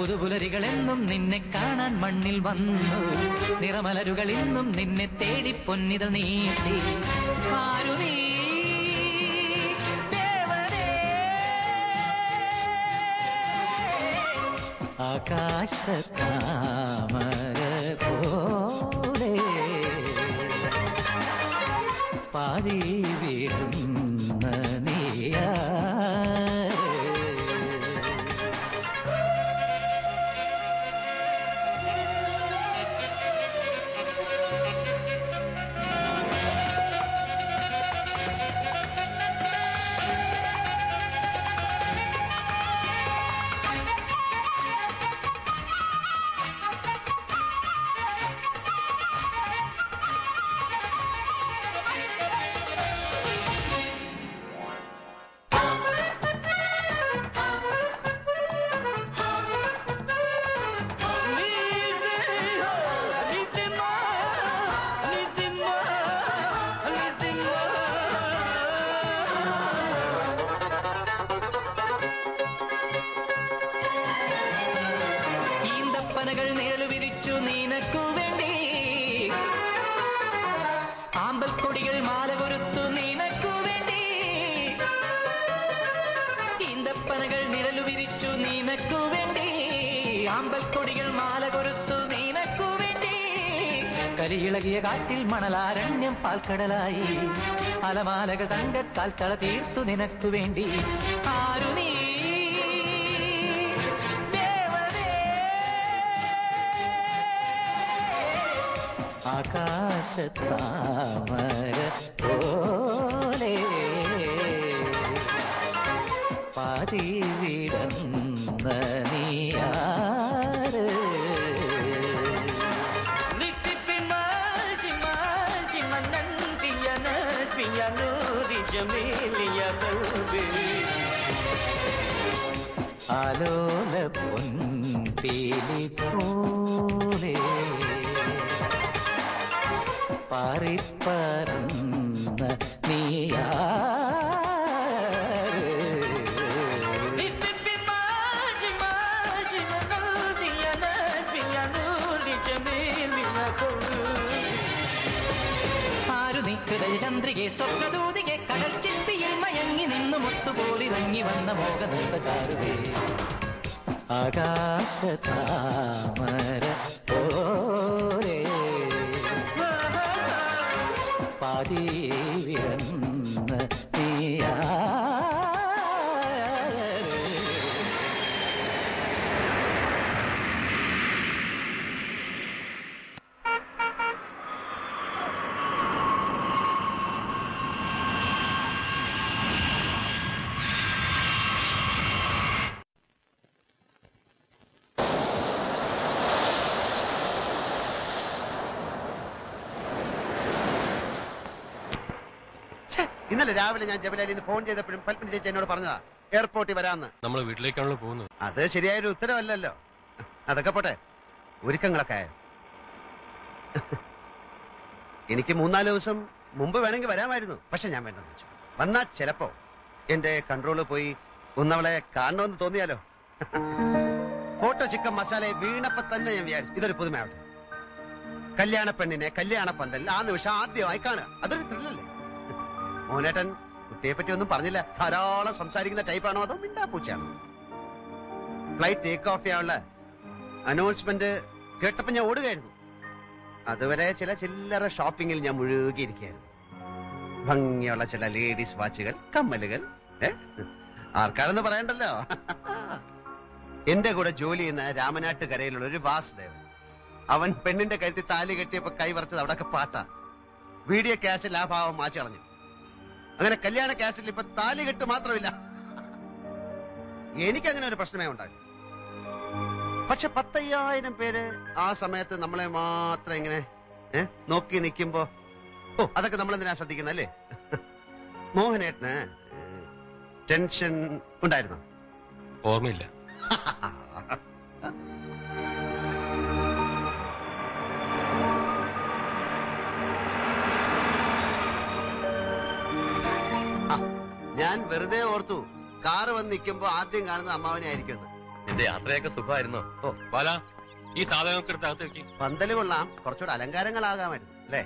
പുതുപുലരികളെന്നും നിന്നെ കാണാൻ മണ്ണിൽ വന്നു. നിറമലരുകൾ ഇന്നും നിന്നെ തേടി പൊന്നിതൾ നീട്ടി. ആരു നീ ആകാശത്താമര പോലെ പാതി വീഴുന്ന നീയാ. ിളകിയ കാറ്റിൽ മണലാരണ്യം പാൽക്കടലായി. അലമാലകൾ തങ്കക്കാൽത്തള തീർത്തു നിനക്കു വേണ്ടി. ആരു നീ ആകാശത്താമര പോലെ പാതി വിടന്ന നീയാര്. ആലോല പൊൻപീലി പോലെ പാറിപ്പറന്ന നീയാര്. ആരു നീ ഹൃദയചന്ദ്രികെ സ്വപ്നദൂതികെ കടൽ ചിപ്പിയിൽ മയങ്ങി നിന്നു മുത്തുപോലിറങ്ങി വന്ന മോഹനൃത്ത ചാരുവേ. ആകാശത്താമര പോലെ പാതി വിടന്ന നീയാ. ഇന്നലെ രാവിലെ ഞാൻ ജബലാലിന്ന് ഫോൺ ചെയ്തപ്പോഴും പൽപ്പന ചേച്ചി എന്നോട് പറഞ്ഞതാ എയർപോർട്ടിൽ വരാന്ന്. നമ്മൾ വീട്ടിലേക്കാണല്ലോ പോകുന്നത്. അത് ശരിയായൊരു ഉത്തരവല്ലല്ലോ. അതൊക്കെ പോട്ടെ, ഒരുക്കങ്ങളൊക്കെ ആയോ? എനിക്ക് 3-4 ദിവസം മുമ്പ് വേണമെങ്കിൽ വരാമായിരുന്നു. പക്ഷെ ഞാൻ വേണ്ടെന്ന് വെച്ചു. വന്നാ ചിലപ്പോ എന്റെ കൺട്രോള് പോയി ഒന്നവളെ കാണണമെന്ന് തോന്നിയാലോ. ഫോട്ടോ ചിക്കൻ മസാലയെ വീണപ്പോ തന്നെ ഞാൻ വിചാരിച്ചു ഇതൊരു പുതുമയാവട്ടെ. കല്യാണ പെണ്ണിനെ കല്യാണ പന്തൽ ആ നിമിഷം ആദ്യമായി കാണുക, അതൊരു ത്രില്ലല്ലേ. മോനേട്ടൻ കുട്ടിയെ പറ്റി ഒന്നും പറഞ്ഞില്ല. ധാരാളം സംസാരിക്കുന്ന ടൈപ്പാണോ അതോ മിണ്ടാ പൂച്ചയാണോ? ഫ്ലൈറ്റ് ടേക്ക് ഓഫ് ചെയ്യാനുള്ള അനൗൺസ്മെന്റ് കേട്ടപ്പോ ഞാൻ ഓടുകയായിരുന്നു. അതുവരെ ചില ചില്ലറ ഷോപ്പിങ്ങിൽ ഞാൻ മുഴുകിയിരിക്കുകയായിരുന്നു. ഭംഗിയുള്ള ചില ലേഡീസ് വാച്ചുകൾ, കമ്മലുകൾ. ആർക്കാണെന്ന് പറയണ്ടല്ലോ. എന്റെ കൂടെ ജോലി ചെയ്യുന്ന രാമനാട്ടുകരയിലുള്ള ഒരു വാസുദേവൻ, അവൻ പെണ്ണിന്റെ കഴുത്തിൽ താലി കെട്ടിയപ്പോ കൈവറച്ചത് അവിടെയൊക്കെ പാട്ടാ. വീഡിയോ ക്യാഷിൽ ആ ഭാവം മാറ്റി കളഞ്ഞു. അങ്ങനെ കല്യാണ ക്യാഷിൽ ഇപ്പൊ താലി കെട്ട് മാത്രമില്ല. എനിക്കങ്ങനെ ഒരു പ്രശ്നമേ ഉണ്ടായി. പക്ഷെ 10,000 പേര് ആ സമയത്ത് നമ്മളെ മാത്രം ഇങ്ങനെ നോക്കി നിൽക്കുമ്പോ അതൊക്കെ നമ്മളെന്തിനാ ശ്രദ്ധിക്കുന്നല്ലേ? മോഹനേട്ടന് ടെൻഷൻ ഉണ്ടായിരുന്നോ? ഓർമ്മയില്ല. ഞാൻ വെറുതെ ഓർത്തു കാറ് വന്ന് നിൽക്കുമ്പോ ആദ്യം കാണുന്ന അമ്മാവനെ ആയിരിക്കും. നിന്റെ യാത്രയൊക്കെ സുഖമായിരുന്നോ? ഓ ബാല, ഈ സാധനമൊക്കെ എടുത്ത് അകത്ത് വെക്കി. പന്തല് കൊള്ളാം, കുറച്ചുകൂടെ അലങ്കാരങ്ങളാകാമായിരുന്നു അല്ലേ?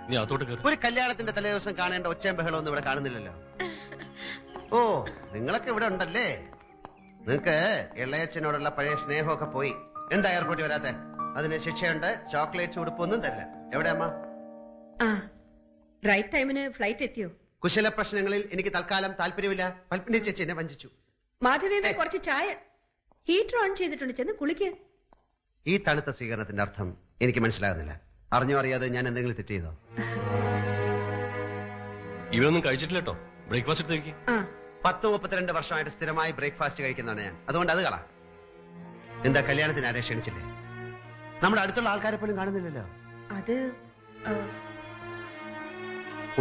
നീ അകത്തോട്ട് കയറി. ഒരു കല്യാണത്തിന്റെ തലേദിവസം കാണേണ്ട ഒച്ചയും ബഹളവും ഒന്നും ഇവിടെ കാണുന്നില്ലല്ലോ. ഓ, നിങ്ങളൊക്കെ ഇവിടെ ഉണ്ടല്ലേ? നിങ്ങക്ക് ഇളയച്ചനോടുള്ള പഴയ സ്നേഹമൊക്കെ പോയി. എന്താ എയർപോർട്ടിൽ വരാത്തെ? അതിന് ശിക്ഷയുണ്ട്. ചോക്ലേറ്റ്സ് ഉടുപ്പൊന്നും തരില്ല. എവിടെ അമ്മ? റൈറ്റ് ടൈമിന് ഫ്ലൈറ്റ് എത്തിയോ? കുശല പ്രശ്നങ്ങളിൽ എനിക്ക് തൽക്കാലം താല്പര്യമില്ല. പൽപ്പിനി ചേച്ചി എന്നെ വഞ്ചിച്ചു. മാധവിയമ്മ കുറച്ച് ചായ ഹീറ്റർ ഓൺ ചെയ്തിട്ടുണ്ട്, ചെന്ന് കുളിക്ക്. ഈ തണുത്ത സ്വീകരണത്തിന്റെ അർത്ഥം എനിക്ക് മനസ്സിലാകുന്നില്ല. അറിഞ്ഞോ അറിയാതെ ഞാൻ എന്തെങ്കിലും തെറ്റ് ചെയ്തോ? ഇവരൊന്നും കഴിച്ചിട്ടില്ല കേട്ടോ. ബ്രേക്ക്ഫാസ്റ്റ് എടുത്ത് വെക്കി. 10-32 വർഷമായിട്ട് സ്ഥിരമായി ബ്രേക്ക്ഫാസ്റ്റ് കഴിക്കുന്നതാണ് ഞാൻ. അതുകൊണ്ട് അത് കളാ. എന്താ കല്യാണത്തിന് ആരെ ക്ഷണിച്ചില്ലേ? നമ്മുടെ അടുത്തുള്ള ആൾക്കാരെ പോലും കാണുന്നില്ലല്ലോ. അത്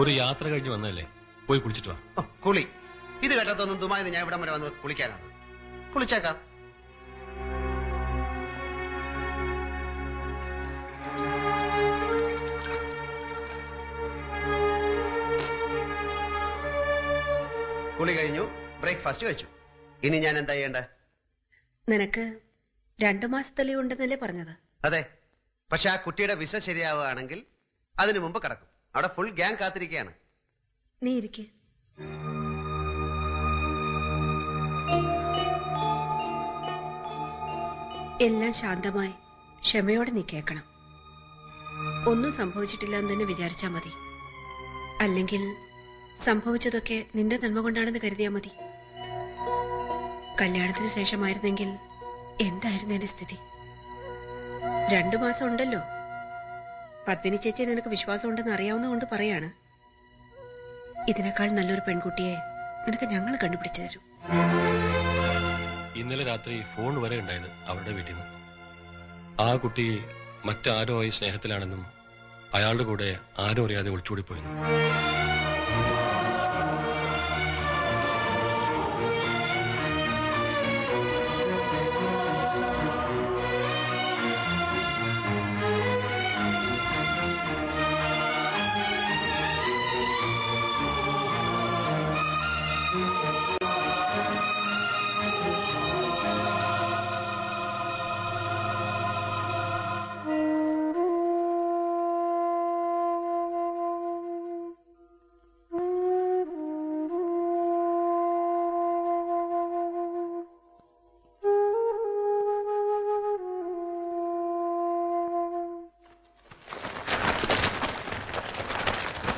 ഒരു യാത്ര കഴിഞ്ഞ് വന്നല്ലേ, പോയി കുളിച്ചിട്ട് വാ. കുളി ഇത് കേട്ടതൊന്നും ദുബായിന്ന് ഞാൻ ഇവിടം വരെ വന്ന് കുളിക്കാനാണ്. കുളിച്ചേക്കാം. കുളി കഴിഞ്ഞു, ബ്രേക്ക്ഫാസ്റ്റ് കഴിച്ചു. ഇനി ഞാൻ എന്താ ചെയ്യണ്ടേ? നിനക്ക് 2 മാസത്തെ ലീവ് ഉണ്ടെന്നല്ലേ പറഞ്ഞത്? അതെ, പക്ഷെ ആ കുട്ടിയുടെ വിസ ശരിയാവുകയാണെങ്കിൽ അതിനു മുമ്പ് കിടക്കും. അവിടെ ഫുൾ ഗ്യാങ് കാത്തിരിക്കുകയാണ്. നീ ഇരിക്കെ. എല്ലാം ശാന്തമായി ക്ഷമയോടെ നീ കേൾക്കണം. ഒന്നും സംഭവിച്ചിട്ടില്ല എന്ന് തന്നെ വിചാരിച്ചാ മതി. അല്ലെങ്കിൽ സംഭവിച്ചതൊക്കെ നിന്റെ നന്മ കൊണ്ടാണെന്ന് കരുതിയാ മതി. കല്യാണത്തിന് ശേഷമായിരുന്നെങ്കിൽ എന്തായിരുന്നു എന്റെ സ്ഥിതി? 2 മാസം ഉണ്ടല്ലോ. പത്മിനി ചേച്ചി നിനക്ക് വിശ്വാസം ഉണ്ടെന്ന് അറിയാവുന്നതുകൊണ്ട് പറയാണ്. ഇതിനേക്കാൾ നല്ലൊരു പെൺകുട്ടിയെ നിനക്ക് ഞങ്ങൾ കണ്ടുപിടിച്ചു തരും. ഇന്നലെ രാത്രി ഫോൺ വരെ ഉണ്ടായത് അവരുടെ വീട്ടിൽ നിന്ന്. ആ കുട്ടി മറ്റാരോ ആയി സ്നേഹത്തിലാണെന്നും അയാളുടെ കൂടെ ആരും അറിയാതെ ഒളിച്ചോടിപ്പോയെന്നും.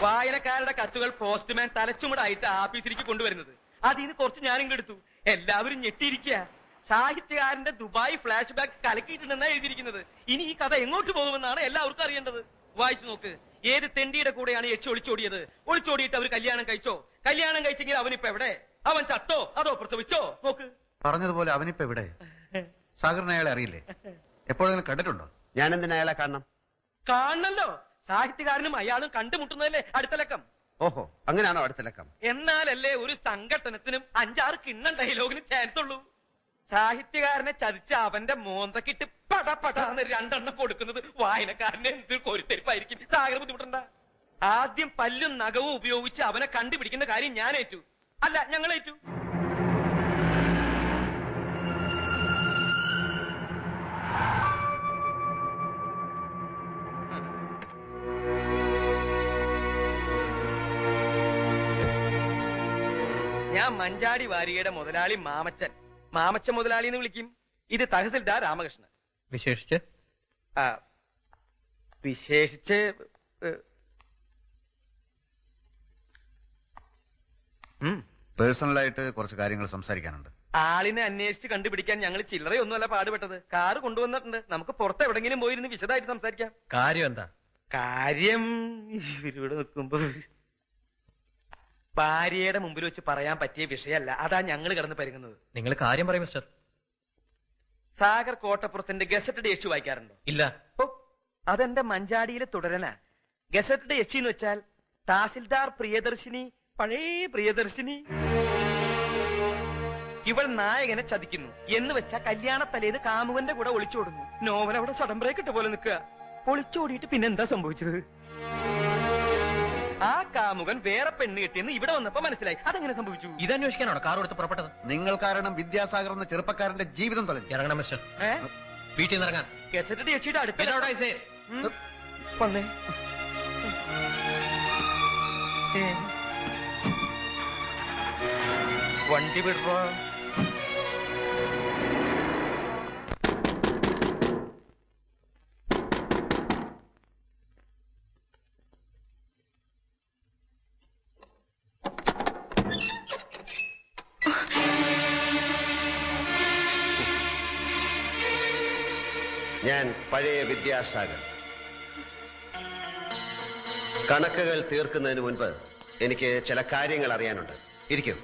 വായനക്കാരുടെ കത്തുകൾ പോസ്റ്റ്മാൻ തലച്ചുമടായിട്ട് ആഫീസിലേക്ക് കൊണ്ടുവരുന്നത്. അതിന് കുറച്ച് ഞാനും എടുത്തു. എല്ലാവരും ഞെട്ടിയിരിക്കുക. സാഹിത്യകാരന്റെ ദുബായ് ഫ്ലാഷ് ബാക്ക് കലക്കിയിട്ടുണ്ടെന്നാണ് എഴുതിയിരിക്കുന്നത്. ഇനി ഈ കഥ എങ്ങോട്ട് പോകുമെന്നാണ് എല്ലാവർക്കും അറിയേണ്ടത്. വായിച്ചു നോക്ക്. ഏത് തെണ്ടിയുടെ കൂടെയാണ് യക്ഷി ഒളിച്ചോടിയത്? ഒളിച്ചോടിയിട്ട് അവർ കല്യാണം കഴിച്ചോ? കല്യാണം കഴിച്ചെങ്കിൽ അവനിപ്പോ എവിടെ? അവൻ ചത്തോ അതോ പ്രസവിച്ചോ? നോക്ക്. പറഞ്ഞതുപോലെ അവനിപ്പോ എവിടെ? സാഗറിന് അയാളെ അറിയില്ലേ? എപ്പോഴെങ്കിലും കണ്ടിട്ടുണ്ടോ? ഞാൻ എന്തിനാ അയാളെ കാണണം? കാണണല്ലോ. സാഹിത്യകാരനും അയാളും കണ്ടുമുട്ടുന്നതല്ലേ അടുത്ത ലക്കം. ഓഹോ, അങ്ങനെയാണോ അടുത്ത ലക്കം? എന്നാലല്ലേ ഒരു സംഘട്ടനത്തിനും 5-6 കിണ്ണം ഡയലോഗിനും ചാൻസ് ഉള്ളൂ. സാഹിത്യകാരനെ ചതിച്ച് അവന്റെ മോന്തക്കിട്ട് പടപടാന്ന് 2 എണ്ണം കൊടുക്കുന്നത് വായനക്കാരനെ എന്തൊരു കോരിത്തെരിപ്പായിരിക്കും. സാഗർ ബുദ്ധിമുട്ടണ്ട. ആദ്യം പല്ലും നഖവും ഉപയോഗിച്ച് അവനെ കണ്ടുപിടിക്കുന്ന കാര്യം ഞാൻ ഏറ്റു. അല്ല, ഞങ്ങൾ ഏറ്റു. ഞാൻ മഞ്ചാടി വാരികയുടെ മുതലാളി മാമച്ചൻ. മാമച്ചൻ മുതലാളി എന്ന് വിളിക്കും. ഇത് തഹസിൽദാർ രാമകൃഷ്ണൻ. വിശേഷിച്ച് പേഴ്സണലായിട്ട് കുറച്ച് കാര്യങ്ങൾ സംസാരിക്കാനുണ്ട്. ആളിനെ അന്വേഷിച്ച് കണ്ടുപിടിക്കാൻ ഞങ്ങൾ ചില്ലറയൊന്നുമല്ല പാടുപെട്ടത്. കാറ് കൊണ്ടുവന്നിട്ടുണ്ട്. നമുക്ക് പുറത്ത് എവിടെങ്കിലും പോയിരുന്ന് വിശദമായിട്ട് സംസാരിക്കാം. കാര്യം എന്താ? കാര്യം ഇവരിവിടെ നിൽക്കുമ്പോ ഭാര്യയുടെ മുമ്പിൽ വെച്ച് പറയാൻ പറ്റിയ വിഷയമല്ല. അതാ ഞങ്ങൾ കിടന്ന് പരുങ്ങുന്നത്. നിങ്ങൾ കാര്യം പറയും മിസ്റ്റർ. സാഗർ കോട്ടപ്പുറത്തിന്റെ ഗസറ്റഡ് യക്ഷി വായിക്കാറുണ്ടോ? ഇല്ല. ഓ, അതെന്റെ മഞ്ചാടിയിലെ തുടരനാ. ഗസറ്റഡ് യക്ഷി എന്ന് വെച്ചാൽ തഹസിൽദാർ പ്രിയദർശിനി, പഴയ പ്രിയദർശിനി. ഇവൾ നായകനെ ചതിക്കുന്നു എന്ന് വെച്ചാ കല്യാണത്തലേന്ന് കാമുകന്റെ കൂടെ ഒളിച്ചോടുന്നു. നോവൽ അവിടെ സഡൻ ബ്രേക്ക് ഇട്ട പോലെ നിൽക്കുക. ഒളിച്ചോടിയിട്ട് പിന്നെന്താ സംഭവിച്ചത്? ആ കാമുകൻ വേറെ പെണ്ണ് കെട്ടിയെന്ന് ഇവിടെ വന്നപ്പോ മനസ്സിലായി. അതെങ്ങനെ സംഭവിച്ചു? ഇതന്വേഷിക്കാനാണോ കാർ എടുത്ത് പുറപ്പെട്ടത്? നിങ്ങൾ കാരണം വിദ്യാസാഗർ എന്ന ചെറുപ്പക്കാരന്റെ ജീവിതം തൊലഞ്ഞു. ഇറങ്ങണം മിസ്റ്റർ. വീട്ടിൽ നിന്ന് ഇറങ്ങാൻ. കെസറ്റ് ചേച്ചിയുടെ അടുത്ത വന്നേ. വണ്ടി വിടുവാ. ഞാൻ പഴയ വിദ്യാസാഗർ. കണക്കുകൾ തീർക്കുന്നതിന് മുൻപ് എനിക്ക് ചില കാര്യങ്ങൾ അറിയാനുണ്ട്. ഇരിക്കൂ.